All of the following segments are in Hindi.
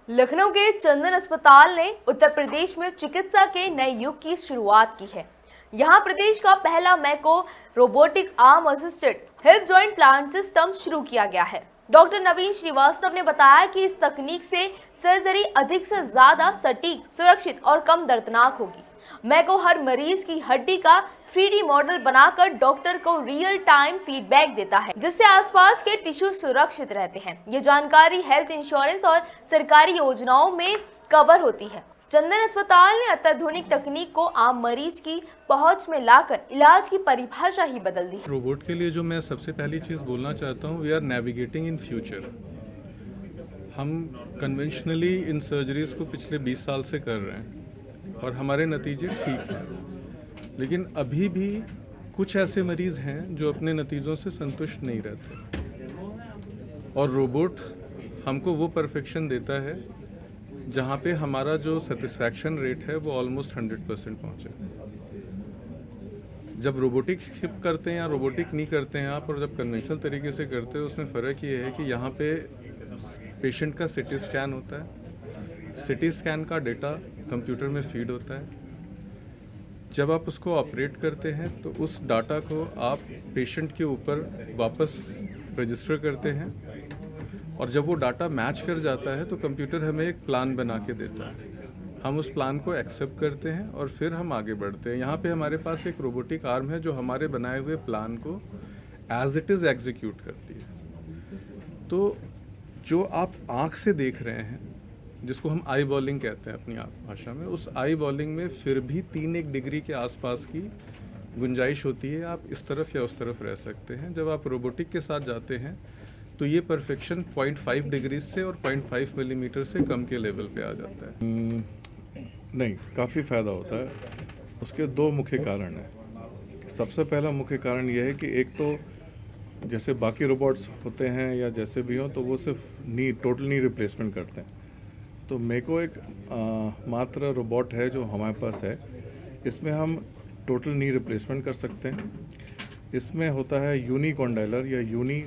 लखनऊ के चंदन अस्पताल ने उत्तर प्रदेश में चिकित्सा के नए युग की शुरुआत की है। यहां प्रदेश का पहला Mako robotic arm assisted hip joint plant system शुरू किया गया है। डॉक्टर नवीन श्रीवास्तव ने बताया कि इस तकनीक से सर्जरी अधिक से ज्यादा सटीक, सुरक्षित और कम दर्दनाक होगी। मैको हर मरीज की हड्डी का 3D मॉडल बनाकर डॉक्टर को रियल टाइम फीडबैक देता है, जिससे आसपास के टिश्यू सुरक्षित रहते हैं। ये जानकारी हेल्थ इंश्योरेंस और सरकारी योजनाओं में कवर होती है। चंदन अस्पताल ने अत्याधुनिक तकनीक को आम मरीज की पहुंच में लाकर इलाज की परिभाषा ही बदल दी। रोबोट के लिए जो मैं सबसे पहली चीज़ बोलना चाहता हूँ, we are navigating in future. हम कन्वेंशनली इन सर्जरीज को पिछले 20 साल से कर रहे हैं और हमारे नतीजे ठीक हैं, लेकिन अभी भी कुछ ऐसे मरीज़ हैं जो अपने नतीजों से संतुष्ट नहीं रहते और रोबोट हमको वो परफेक्शन देता है जहाँ पे हमारा जो सेटिस्फैक्शन रेट है वो ऑलमोस्ट 100% पहुँचे। जब रोबोटिक हिप करते हैं या रोबोटिक नी करते हैं आप, और जब कन्वेंशनल तरीके से करते हैं, उसमें फ़र्क ये है कि यहाँ पे पेशेंट का सीटी स्कैन होता है। सीटी स्कैन का डेटा कंप्यूटर में फीड होता है। जब आप उसको ऑपरेट करते हैं तो उस डाटा को आप पेशेंट के ऊपर वापस रजिस्टर करते हैं और जब वो डाटा मैच कर जाता है तो कंप्यूटर हमें एक प्लान बना के देता है। हम उस प्लान को एक्सेप्ट करते हैं और फिर हम आगे बढ़ते हैं। यहाँ पे हमारे पास एक रोबोटिक आर्म है जो हमारे बनाए हुए प्लान को एज इट इज़ एग्जीक्यूट करती है। तो जो आप आँख से देख रहे हैं, जिसको हम आई बॉलिंग कहते हैं अपनी भाषा में, उस आई बॉलिंग में फिर भी 3-1 डिग्री के आसपास की गुंजाइश होती है। आप इस तरफ या उस तरफ रह सकते हैं। जब आप रोबोटिक के साथ जाते हैं तो ये परफेक्शन 0.5 डिग्री से और 0.5 मिलीमीटर से कम के लेवल पे आ जाता है। नहीं, काफ़ी फ़ायदा होता है। उसके दो मुख्य कारण हैं। सबसे पहला मुख्य कारण यह है कि एक तो जैसे बाकी रोबोट्स होते हैं या जैसे भी हों, तो वो सिर्फ टोटल नी रिप्लेसमेंट करते हैं। तो मेको एक मात्र रोबोट है जो हमारे पास है। इसमें हम टोटल नी रिप्लेसमेंट कर सकते हैं। इसमें होता है यूनी कॉन्डाइलर या यूनी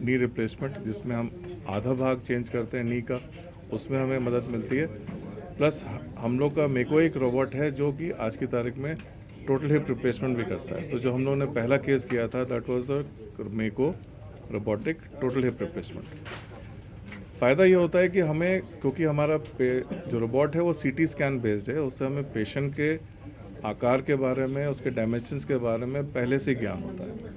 नी रिप्लेसमेंट, जिसमें हम आधा भाग चेंज करते हैं नी का, उसमें हमें मदद मिलती है। प्लस हम लोग का मेको एक रोबोट है जो कि आज की तारीख में टोटल हिप रिप्लेसमेंट भी करता है। तो जो हम लोगों ने पहला केस किया था, दैट वाज अ मेको रोबोटिक टोटल हिप रिप्लेसमेंट। फ़ायदा ये होता है कि हमें, क्योंकि हमारा जो रोबोट है वो सीटी स्कैन बेस्ड है, उससे हमें पेशेंट के आकार के बारे में, उसके डायमेंशंस के बारे में पहले से ज्ञान होता है।